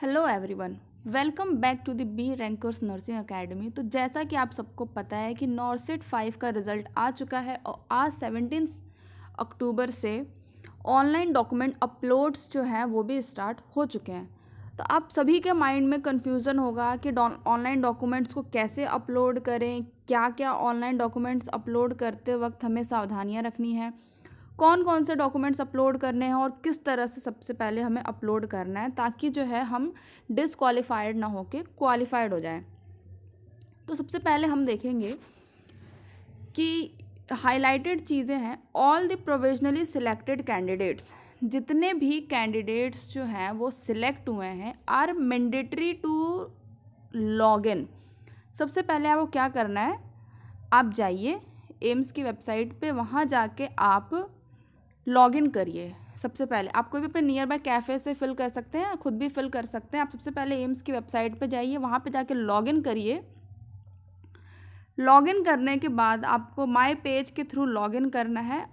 Hello everyone, welcome back to the B rankers nursing academy. तो जैसा कि आप सबको पता है कि नॉर्सेट 5 का रिज़ल्ट आ चुका है और आज 17 अक्टूबर से ऑनलाइन डॉक्यूमेंट अपलोड्स जो हैं वो भी स्टार्ट हो चुके हैं। तो आप सभी के माइंड में कन्फ्यूज़न होगा कि ऑनलाइन डॉक्यूमेंट्स को कैसे अपलोड करें, क्या क्या ऑनलाइन डॉक्यूमेंट्स अपलोड करते वक्त हमें सावधानियाँ रखनी है, कौन कौन से डॉक्यूमेंट्स अपलोड करने हैं और किस तरह से सबसे पहले हमें अपलोड करना है ताकि जो है हम डिसक्वालीफाइड ना होके क्वालिफाइड हो जाएं। तो सबसे पहले हम देखेंगे कि हाईलाइटेड चीज़ें हैं। All the provisionally selected candidates, जितने भी कैंडिडेट्स जो हैं वो सिलेक्ट हुए हैं, are mandatory to log in. सबसे पहले आपको क्या करना है, आप जाइए एम्स की वेबसाइट पे, वहाँ जाके आप लॉगिन करिए। सबसे पहले आप कोई भी अपने नियर बाय कैफ़े से फिल कर सकते हैं, खुद भी फिल कर सकते हैं। आप सबसे पहले एम्स की वेबसाइट पे जाइए, वहाँ पे जाके लॉगिन करिए। लॉगिन करने के बाद आपको माय पेज के थ्रू लॉगिन करना है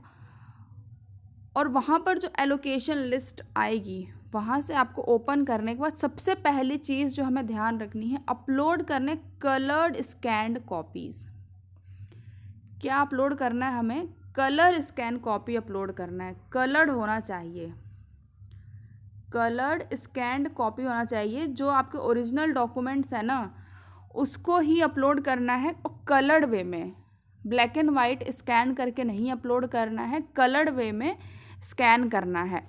और वहाँ पर जो एलोकेशन लिस्ट आएगी वहाँ से आपको ओपन करने के बाद सबसे पहली चीज़ जो हमें ध्यान रखनी है, अपलोड करने कलर्ड स्कैन्ड कॉपीज़। क्या अपलोड करना है हमें? कलर स्कैन कॉपी अपलोड करना है। कलर्ड होना चाहिए, कलर्ड स्कैन्ड कॉपी होना चाहिए। जो आपके ओरिजिनल डॉक्यूमेंट्स है ना उसको ही अपलोड करना है और कलर्ड वे में, ब्लैक एंड वाइट स्कैन करके नहीं अपलोड करना है, कलर्ड वे में स्कैन करना है।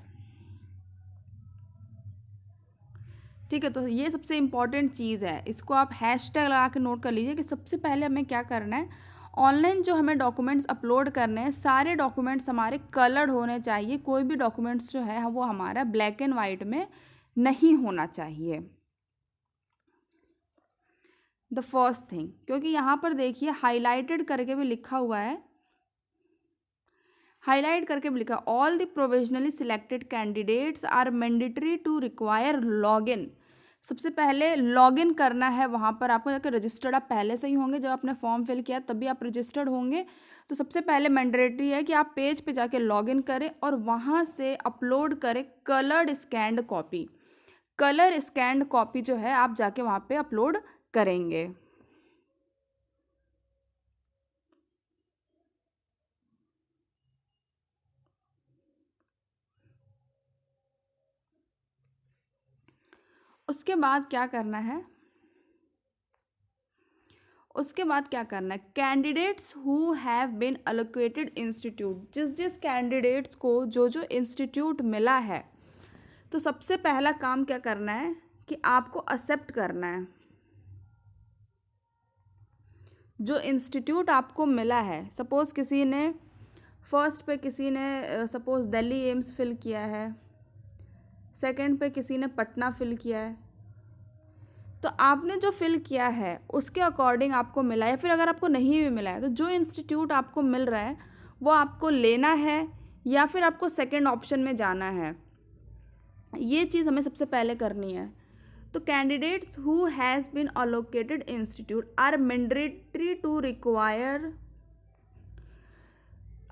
ठीक है, तो ये सबसे इम्पॉर्टेंट चीज़ है, इसको आप हैशटैग लगा के नोट कर लीजिए कि सबसे पहले हमें क्या करना है। ऑनलाइन जो हमें डॉक्यूमेंट्स अपलोड करने हैं, सारे डॉक्यूमेंट्स हमारे कलर्ड होने चाहिए। कोई भी डॉक्यूमेंट्स जो है वो हमारा ब्लैक एंड वाइट में नहीं होना चाहिए। द फर्स्ट थिंग, क्योंकि यहाँ पर देखिए हाईलाइटेड करके भी लिखा हुआ है, हाईलाइट करके भी लिखा, all the provisionally selected candidates are mandatory to require login. सबसे पहले लॉगिन करना है। वहाँ पर आपको जाकर रजिस्टर्ड आप पहले से ही होंगे, जब आपने फॉर्म फिल किया तभी आप रजिस्टर्ड होंगे। तो सबसे पहले मैंडेटरी है कि आप पेज पे जाके लॉगिन करें और वहाँ से अपलोड करें coloured scanned copy. Colour scanned copy जो है आप जाके वहाँ पे अपलोड करेंगे। उसके बाद क्या करना है, उसके बाद क्या करना है, candidates who have been allocated institute, जिस जिस कैंडिडेट्स को जो जो इंस्टीट्यूट मिला है, तो सबसे पहला काम क्या करना है कि आपको एक्सेप्ट करना है। जो इंस्टीट्यूट आपको मिला है, सपोज़ किसी ने फर्स्ट पे किसी ने सपोज़ दिल्ली एम्स फिल किया है, सेकंड पे किसी ने पटना फिल किया है, तो आपने जो फिल किया है उसके अकॉर्डिंग आपको मिला है। या फिर अगर आपको नहीं भी मिला है तो जो इंस्टीट्यूट आपको मिल रहा है वो आपको लेना है या फिर आपको सेकंड ऑप्शन में जाना है, ये चीज़ हमें सबसे पहले करनी है। तो candidates who has been allocated institute are mandatory to require,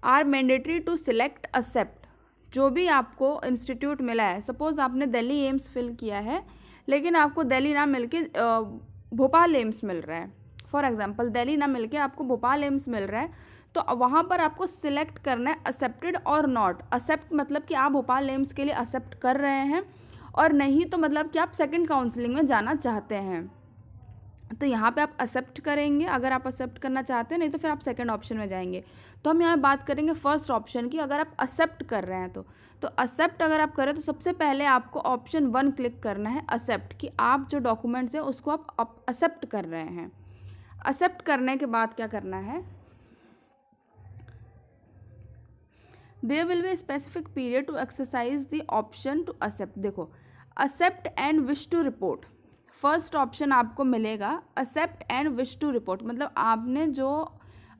are mandatory to select accept. जो भी आपको इंस्टीट्यूट मिला है, सपोज़ आपने दिल्ली एम्स फिल किया है लेकिन आपको दिल्ली ना मिलके भोपाल एम्स मिल रहा है, फॉर एग्जांपल दिल्ली ना मिलके आपको भोपाल एम्स मिल रहा है, तो वहाँ पर आपको सिलेक्ट करना है एक्सेप्टेड और नॉट। एक्सेप्ट मतलब कि आप भोपाल एम्स के लिए एक्सेप्ट कर रहे हैं और नहीं तो मतलब कि आप सेकंड काउंसलिंग में जाना चाहते हैं। तो यहाँ पे आप एक्सेप्ट करेंगे अगर आप एक्सेप्ट करना चाहते हैं, नहीं तो फिर आप सेकंड ऑप्शन में जाएंगे। तो हम यहाँ बात करेंगे फर्स्ट ऑप्शन की। अगर आप एक्सेप्ट कर रहे हैं तो एक्सेप्ट अगर आप करें तो सबसे पहले आपको ऑप्शन 1 क्लिक करना है, एक्सेप्ट, कि आप जो डॉक्यूमेंट्स हैं उसको आप एक्सेप्ट कर रहे हैं। एक्सेप्ट करने के बाद क्या करना है, there will be specific period to exercise the option to accept. देखो, accept and wish to report, first option आपको मिलेगा accept and wish to report, मतलब आपने जो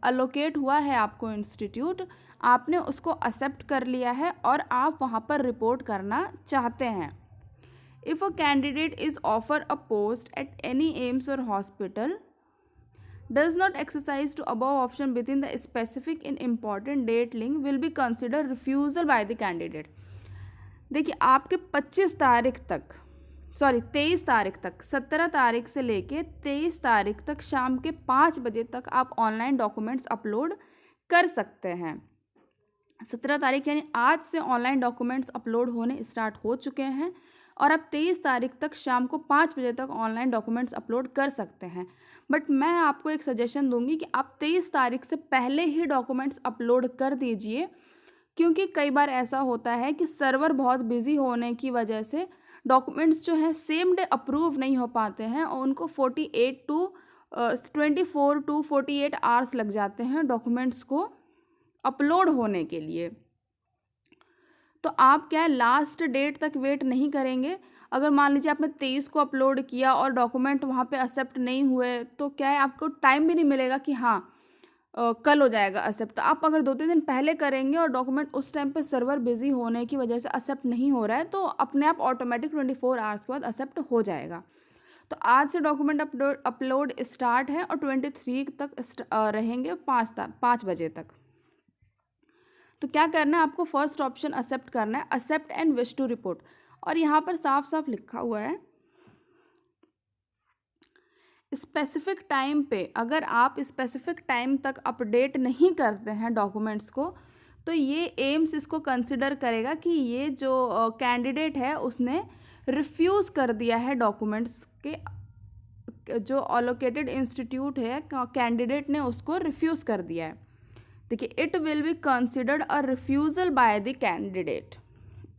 अलोकेट हुआ है आपको इंस्टीट्यूट, आपने उसको एक्सेप्ट कर लिया है और आप वहाँ पर रिपोर्ट करना चाहते हैं। If a candidate is offer a post at any AIIMS और hospital does not exercise to above option within the specific in important date link will be considered refusal by the candidate। देखिए, आपके 25 तारीख तक 23 तारीख तक, 17 तारीख से लेके 23 तारीख तक शाम के 5 बजे तक आप ऑनलाइन डॉक्यूमेंट्स अपलोड कर सकते हैं। 17 तारीख यानी आज से ऑनलाइन डॉक्यूमेंट्स अपलोड होने स्टार्ट हो चुके हैं और आप 23 तारीख तक शाम को 5 बजे तक ऑनलाइन डॉक्यूमेंट्स अपलोड कर सकते हैं। बट मैं आपको एक सजेशन दूंगी कि आप 23 तारीख से पहले ही डॉक्यूमेंट्स अपलोड कर दीजिए, क्योंकि कई बार ऐसा होता है कि सर्वर बहुत बिजी होने की वजह से डॉक्यूमेंट्स जो हैं सेम डे अप्रूव नहीं हो पाते हैं और उनको 24 टू 48 आवर्स लग जाते हैं डॉक्यूमेंट्स को अपलोड होने के लिए। तो आप क्या है, लास्ट डेट तक वेट नहीं करेंगे। अगर मान लीजिए आपने 23 को अपलोड किया और डॉक्यूमेंट वहाँ पे एक्सेप्ट नहीं हुए, तो क्या है, आपको टाइम भी नहीं मिलेगा कि हाँ कल हो जाएगा एक्सेप्ट। तो आप अगर 2-3 दिन पहले करेंगे और डॉक्यूमेंट उस टाइम पे सर्वर बिजी होने की वजह से एक्सेप्ट नहीं हो रहा है, तो अपने आप ऑटोमेटिक 24 आवर्स के बाद एक्सेप्ट हो जाएगा। तो आज से डॉक्यूमेंट अपलोड स्टार्ट है और 23 तक रहेंगे 5 बजे तक। तो क्या करना है, आपको फर्स्ट ऑप्शन एक्सेप्ट करना है, accept and wish to report. और यहाँ पर साफ साफ लिखा हुआ है स्पेसिफिक टाइम पे, अगर आप स्पेसिफिक टाइम तक अपडेट नहीं करते हैं डॉक्यूमेंट्स को, तो ये एम्स इसको कंसिडर करेगा कि ये जो कैंडिडेट है उसने रिफ्यूज़ कर दिया है डॉक्यूमेंट्स के, जो अलोकेटेड इंस्टीट्यूट है कैंडिडेट ने उसको रिफ्यूज़ कर दिया है। देखिए, it will be considered a refusal by the candidate.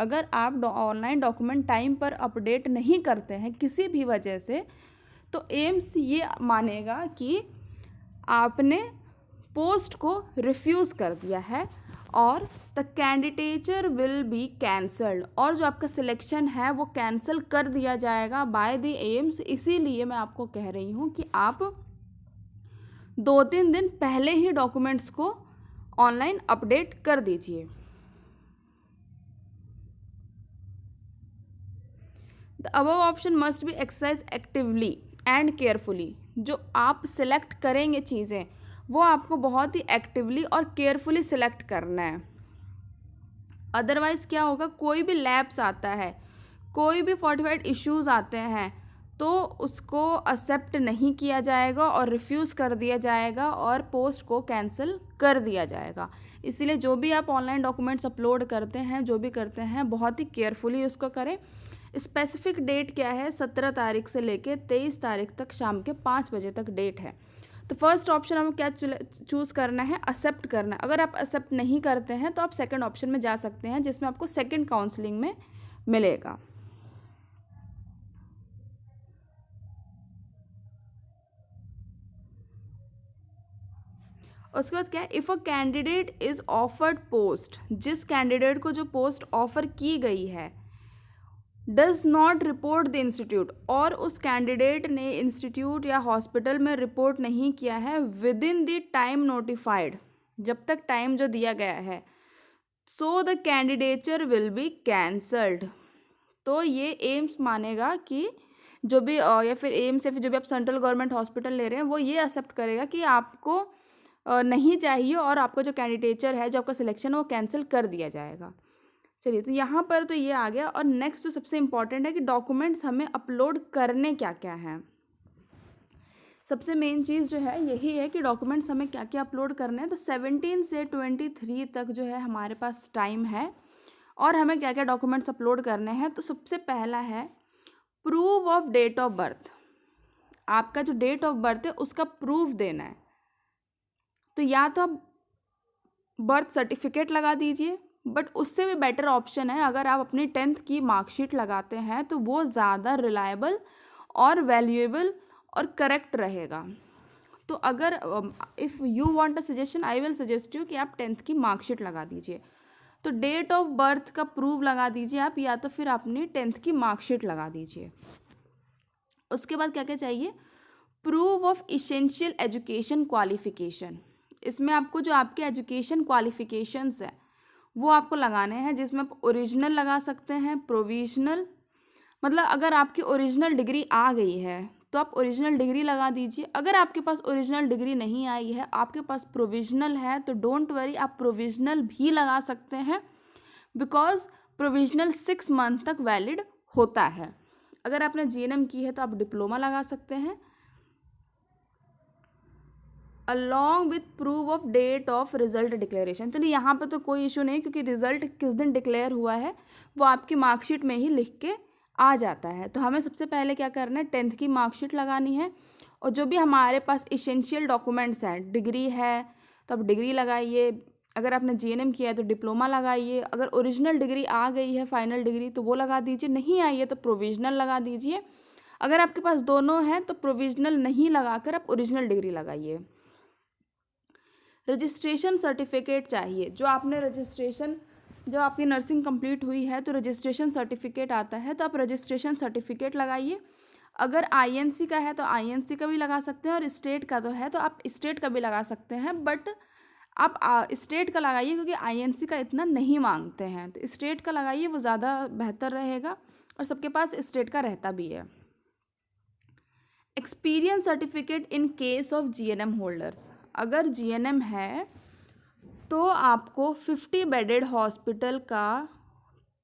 अगर आप ऑनलाइन डॉक्यूमेंट टाइम पर अपडेट नहीं करते हैं किसी भी वजह से, तो एम्स ये मानेगा कि आपने पोस्ट को रिफ्यूज़ कर दिया है और the candidature will be cancelled, और जो आपका सिलेक्शन है वो कैंसिल कर दिया जाएगा बाय द एम्स। इसीलिए मैं आपको कह रही हूँ कि आप 2-3 दिन पहले ही डॉक्यूमेंट्स को ऑनलाइन अपडेट कर दीजिए। The above option must be exercise actively and carefully. जो आप सिलेक्ट करेंगे चीज़ें वो आपको बहुत ही एक्टिवली और केयरफुली सिलेक्ट करना है। अदरवाइज़ क्या होगा, कोई भी लैप्स आता है, कोई भी 45 इश्यूज़ आते हैं, तो उसको एक्सेप्ट नहीं किया जाएगा और रिफ्यूज़ कर दिया जाएगा और पोस्ट को कैंसिल कर दिया जाएगा। इसीलिए जो भी आप ऑनलाइन डॉक्यूमेंट्स अपलोड करते हैं, जो भी करते हैं, बहुत ही केयरफुली उसको करें। स्पेसिफिक डेट क्या है, 17 तारीख से लेके 23 तारीख तक शाम के 5 बजे तक डेट है। तो फर्स्ट ऑप्शन हमें क्या चूज़ करना है, एक्सेप्ट करना है। अगर आप एक्सेप्ट नहीं करते हैं तो आप सेकंड ऑप्शन में जा सकते हैं, जिसमें आपको सेकंड काउंसलिंग में मिलेगा। उसके बाद क्या है, if a candidate is offered post, जिस कैंडिडेट को जो पोस्ट ऑफर की गई है, does not report the institute, और उस कैंडिडेट ने इंस्टीट्यूट या हॉस्पिटल में रिपोर्ट नहीं किया है with in the time notified, जब तक टाइम जो दिया गया है, so the candidature will be cancelled. तो ये एम्स मानेगा कि जो भी या फिर एम्स या फिर जो भी आप सेंट्रल गवर्नमेंट हॉस्पिटल ले रहे हैं, वो ये एक्सेप्ट करेगा कि आपको नहीं चाहिए और आपका जो कैंडिडेचर है, जो आपका सिलेक्शन है, वो कैंसिल कर दिया जाएगा। चलिए, तो यहाँ पर तो ये आ गया। और नेक्स्ट जो सबसे इम्पॉर्टेंट है कि डॉक्यूमेंट्स हमें अपलोड करने क्या क्या हैं। सबसे मेन चीज़ जो है यही है कि डॉक्यूमेंट्स हमें क्या क्या अपलोड करने हैं। तो 17 से 23 तक जो है हमारे पास टाइम है और हमें क्या क्या डॉक्यूमेंट्स अपलोड करने हैं। तो सबसे पहला है proof of date of birth. आपका जो डेट ऑफ बर्थ है उसका प्रूफ देना है। तो या तो आप बर्थ सर्टिफिकेट लगा दीजिए, बट उससे भी बेटर ऑप्शन है अगर आप अपनी 10th की मार्कशीट लगाते हैं, तो वो ज़्यादा रिलायबल और वैल्यूएबल और करेक्ट रहेगा। तो अगर if you want a suggestion, I will suggest you कि आप 10th की मार्कशीट लगा दीजिए। तो डेट ऑफ बर्थ का प्रूफ लगा दीजिए आप, या तो फिर अपनी 10th की मार्कशीट लगा दीजिए। उसके बाद क्या क्या चाहिए, proof of essential education qualification. इसमें आपको जो आपके एजुकेशन क्वालिफिकेशंस हैं वो आपको लगाने हैं, जिसमें आप ओरिजिनल लगा सकते हैं, प्रोविजनल, मतलब अगर आपकी ओरिजिनल डिग्री आ गई है तो आप ओरिजिनल डिग्री लगा दीजिए। अगर आपके पास ओरिजिनल डिग्री नहीं आई है, आपके पास प्रोविजनल है, तो डोंट वरी, आप प्रोविजनल भी लगा सकते हैं, बिकॉज प्रोविजनल 6 मंथ तक वैलिड होता है। अगर आपने जीएनएम की है तो आप डिप्लोमा लगा सकते हैं, along with proof of date of result declaration. चलिए यहाँ पे तो कोई इशू नहीं, क्योंकि रिजल्ट किस दिन डिक्लेयर हुआ है वो आपकी मार्कशीट में ही लिख के आ जाता है। तो हमें सबसे पहले क्या करना है, 10th की मार्कशीट लगानी है, और जो भी हमारे पास इसेंशियल डॉक्यूमेंट्स हैं, डिग्री है तो आप डिग्री लगाइए, अगर आपने जीएनएम किया है तो डिप्लोमा लगाइए, अगर ओरिजिनल डिग्री आ गई है फाइनल डिग्री तो वो लगा दीजिए, नहीं आई है तो प्रोविजनल लगा दीजिए। अगर आपके पास दोनों हैं तो प्रोविजनल नहीं लगाकर आप ओरिजिनल डिग्री लगाइए। रजिस्ट्रेशन सर्टिफिकेट चाहिए, जो आपने रजिस्ट्रेशन, जो आपकी नर्सिंग कंप्लीट हुई है तो रजिस्ट्रेशन सर्टिफिकेट आता है, तो आप रजिस्ट्रेशन सर्टिफिकेट लगाइए। अगर आईएनसी का है तो आईएनसी का भी लगा सकते हैं, और स्टेट का तो है तो आप स्टेट का भी लगा सकते हैं, बट आप स्टेट का लगाइए क्योंकि आईएनसी का इतना नहीं मांगते हैं, तो स्टेट का लगाइए, वो ज़्यादा बेहतर रहेगा, और सबके पास स्टेट का रहता भी है। Experience certificate in case of GNM holders, अगर जीएनएम है तो आपको 50 बेडेड हॉस्पिटल का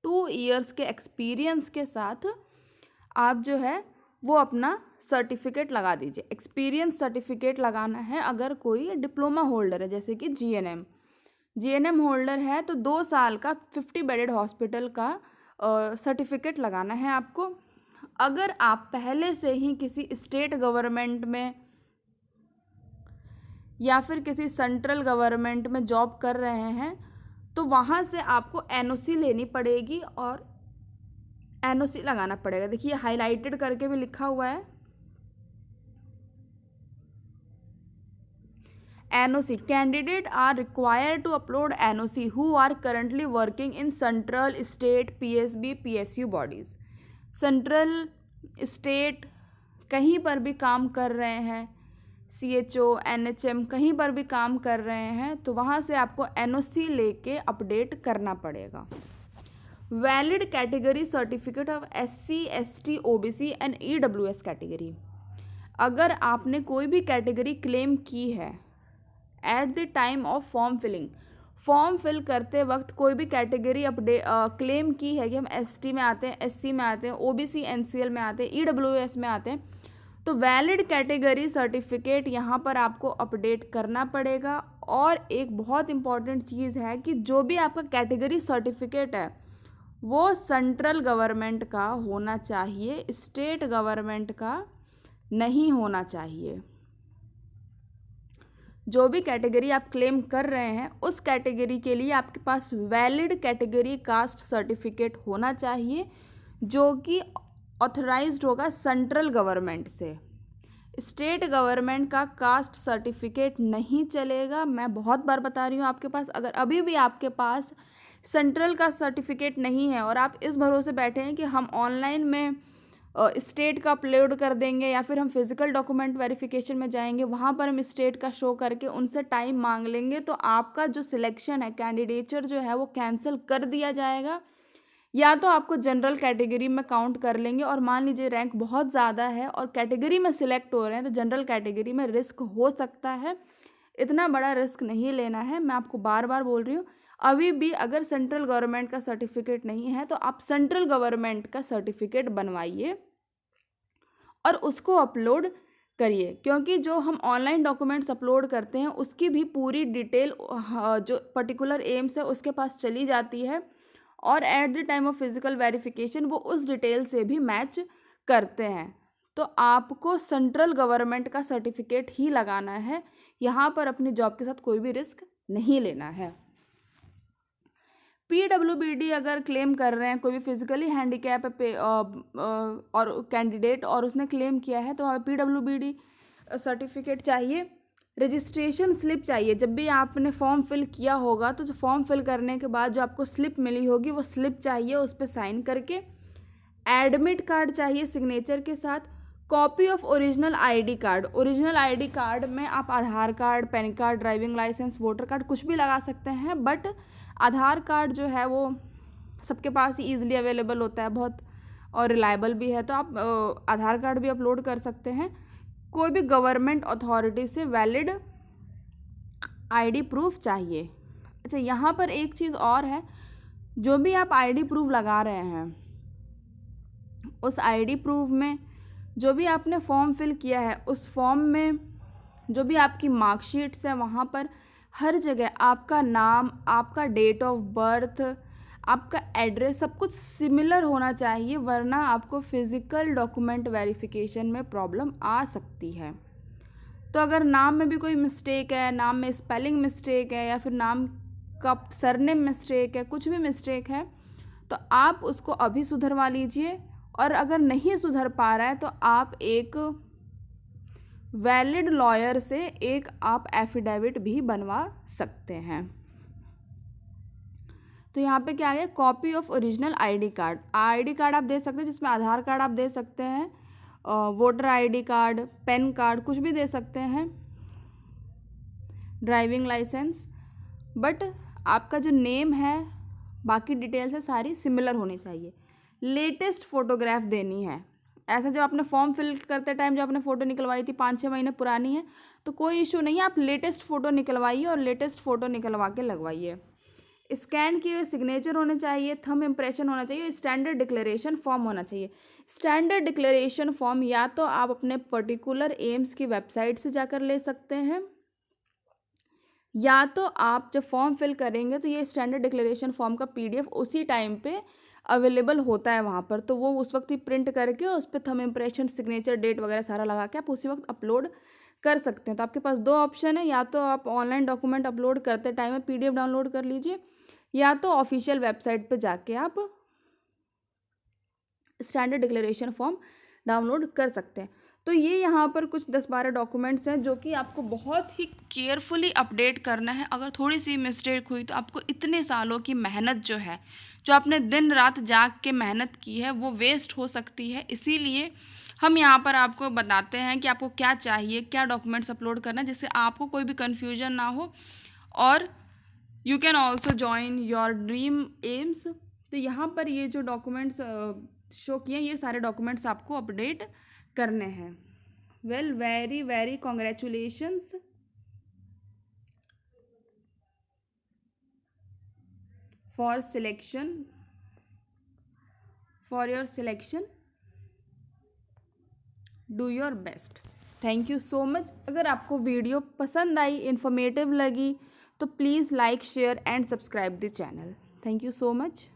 2 इयर्स के एक्सपीरियंस के साथ आप जो है वो अपना सर्टिफिकेट लगा दीजिए। एक्सपीरियंस सर्टिफिकेट लगाना है अगर कोई डिप्लोमा होल्डर है, जैसे कि जीएनएम होल्डर है तो 2 साल का 50 बेडेड हॉस्पिटल का सर्टिफिकेट लगाना है आपको। अगर आप पहले से ही किसी स्टेट गवर्नमेंट में या फिर किसी सेंट्रल गवर्नमेंट में जॉब कर रहे हैं तो वहाँ से आपको एनओसी लेनी पड़ेगी और एनओसी लगाना पड़ेगा। देखिए हाईलाइटेड करके भी लिखा हुआ है, NOC candidate are required to upload NOC who are currently working in central, state, PSB, PSU bodies. Central, state कहीं पर भी काम कर रहे हैं, सीएचओ, एनएचएम कहीं पर भी काम कर रहे हैं तो वहाँ से आपको एनओसी लेके अपडेट करना पड़ेगा। Valid category certificate of SC, ST, OBC and EWS category, अगर आपने कोई भी कैटेगरी क्लेम की है at the time of form filling, form fill करते वक्त कोई भी कैटेगरी क्लेम की है कि हम एसटी में आते हैं, एससी में आते हैं, ओबीसी एनसीएल में आते हैं, ईडब्ल्यूएस में आते हैं, तो वैलिड कैटेगरी सर्टिफिकेट यहाँ पर आपको अपडेट करना पड़ेगा। और एक बहुत इम्पॉर्टेंट चीज़ है कि जो भी आपका कैटेगरी सर्टिफिकेट है वो सेंट्रल गवर्नमेंट का होना चाहिए, स्टेट गवर्नमेंट का नहीं होना चाहिए। जो भी कैटेगरी आप क्लेम कर रहे हैं उस कैटेगरी के लिए आपके पास वैलिड कैटेगरी कास्ट सर्टिफिकेट होना चाहिए, जो कि ऑथराइज्ड होगा सेंट्रल गवर्नमेंट से। स्टेट गवर्नमेंट का कास्ट सर्टिफिकेट नहीं चलेगा। मैं बहुत बार बता रही हूँ आपके पास, अगर अभी भी आपके पास सेंट्रल का सर्टिफिकेट नहीं है और आप इस भरोसे बैठे हैं कि हम ऑनलाइन में स्टेट का अपलोड कर देंगे या फिर हम फिजिकल डॉक्यूमेंट वेरिफिकेशन में जाएंगे, वहाँ पर हम स्टेट का शो करके उनसे टाइम मांग लेंगे, तो आपका जो सिलेक्शन है, कैंडिडेचर जो है वो कैंसिल कर दिया जाएगा, या तो आपको जनरल कैटेगरी में काउंट कर लेंगे। और मान लीजिए रैंक बहुत ज़्यादा है और कैटेगरी में सिलेक्ट हो रहे हैं तो जनरल कैटेगरी में रिस्क हो सकता है, इतना बड़ा रिस्क नहीं लेना है। मैं आपको बार बार बोल रही हूँ, अभी भी अगर सेंट्रल गवर्नमेंट का सर्टिफिकेट नहीं है तो आप सेंट्रल गवर्नमेंट का सर्टिफिकेट बनवाइए और उसको अपलोड करिए, क्योंकि जो हम ऑनलाइन डॉक्यूमेंट्स अपलोड करते हैं उसकी भी पूरी डिटेल जो पर्टिकुलर एम्स है उसके पास चली जाती है, और eight the time of physical verification वो उस डिटेल से भी मैच करते हैं। तो आपको सेंट्रल गवर्नमेंट का सर्टिफिकेट ही लगाना है, यहाँ पर अपनी जॉब के साथ कोई भी रिस्क नहीं लेना है। पीडब्ल्यूबीडी अगर क्लेम कर रहे हैं, कोई भी फिजिकली हैंडीकैप है और कैंडिडेट और उसने क्लेम किया है तो हमें पीडब्ल्यूबीडी सर्टिफिकेट चाहिए। रजिस्ट्रेशन स्लिप चाहिए, जब भी आपने फॉर्म फिल किया होगा तो जो फॉर्म फिल करने के बाद जो आपको स्लिप मिली होगी वो स्लिप चाहिए, उस पर साइन करके। एडमिट कार्ड चाहिए सिग्नेचर के साथ। Copy of original ID card, original ID card में आप Aadhaar card, PAN card, driving licence, voter card कुछ भी लगा सकते हैं, बट आधार कार्ड जो है वो सबके पास ही ईजिली अवेलेबल होता है बहुत, और रिलायबल भी है, तो आप आधार कार्ड भी अपलोड कर सकते हैं। कोई भी गवर्नमेंट अथॉरिटी से वैलिड आईडी प्रूफ चाहिए। अच्छा, यहाँ पर एक चीज़ और है, जो भी आप आईडी प्रूफ लगा रहे हैं उस आईडी प्रूफ में जो भी आपने फॉर्म फिल किया है उस फॉर्म में जो भी आपकी मार्कशीट्स है वहाँ पर हर जगह आपका नाम, आपका डेट ऑफ बर्थ, आपका एड्रेस सब कुछ सिमिलर होना चाहिए, वरना आपको फिज़िकल डॉक्यूमेंट वेरिफिकेशन में प्रॉब्लम आ सकती है। तो अगर नाम में भी कोई मिस्टेक है, नाम में स्पेलिंग मिस्टेक है या फिर नाम का सरनेम मिस्टेक है, कुछ भी मिस्टेक है तो आप उसको अभी सुधरवा लीजिए। और अगर नहीं सुधर पा रहा है तो आप एक वैलिड लॉयर से एक आप एफिडेविट भी बनवा सकते हैं। तो यहाँ पे क्या है, copy of original ID card. ID card आप दे सकते हैं जिसमें आधार कार्ड आप दे सकते हैं, voter ID card, PAN card, कुछ भी दे सकते हैं, ड्राइविंग लाइसेंस। बट आपका जो नेम है, बाकी डिटेल्स है सारी सिमिलर होनी चाहिए। लेटेस्ट फ़ोटोग्राफ देनी है। ऐसा जब आपने फॉर्म फिल करते टाइम जो आपने फ़ोटो निकलवाई थी 5-6 महीने पुरानी है तो कोई इशू नहीं है, आप लेटेस्ट फ़ोटो निकलवाइए और लेटेस्ट फ़ोटो निकलवा के लगवाइए। स्कैन किए हुए सिग्नेचर होने चाहिए, थंब इम्प्रेशन होना चाहिए, स्टैंडर्ड डिक्लेरेशन फॉर्म होना चाहिए। स्टैंडर्ड डिक्लेरेशन फॉर्म या तो आप अपने पर्टिकुलर एम्स की वेबसाइट से जाकर ले सकते हैं, या तो आप जब फॉर्म फिल करेंगे तो ये स्टैंडर्ड डिक्लेरेशन फॉर्म का PDF उसी टाइम पे अवेलेबल होता है वहाँ पर, तो वो उस वक्त ही प्रिंट करके उस पर थंब इम्प्रेशन, सिग्नेचर, डेट वगैरह सारा लगा के आप उसी वक्त अपलोड कर सकते हैं। तो आपके पास 2 ऑप्शन है, या तो आप ऑनलाइन डॉक्यूमेंट अपलोड करते टाइम में PDF डाउनलोड कर लीजिए, या तो ऑफिशियल वेबसाइट पे जाके आप स्टैंडर्ड डिक्लेरेशन फॉर्म डाउनलोड कर सकते हैं। तो ये यहाँ पर कुछ 10-12 डॉक्यूमेंट्स हैं जो कि आपको बहुत ही केयरफुली अपडेट करना है। अगर थोड़ी सी मिस्टेक हुई तो आपको इतने सालों की मेहनत जो है, जो आपने दिन रात जाग के मेहनत की है, वो वेस्ट हो सकती है। इसीलिए हम यहाँ पर आपको बताते हैं कि आपको क्या चाहिए, क्या डॉक्यूमेंट्स अपलोड करना है, जिससे आपको कोई भी कन्फ्यूजन ना हो और you can also join your dream AIIMS. तो यहाँ पर ये जो डॉक्यूमेंट्स शो किए ये सारे डॉक्यूमेंट्स आपको अपडेट करने हैं। Well, very very congratulations for selection, for your selection. Do your best. Thank you so much. अगर आपको वीडियो पसंद आई, इन्फॉर्मेटिव लगी तो please like, share and subscribe the channel. Thank you so much.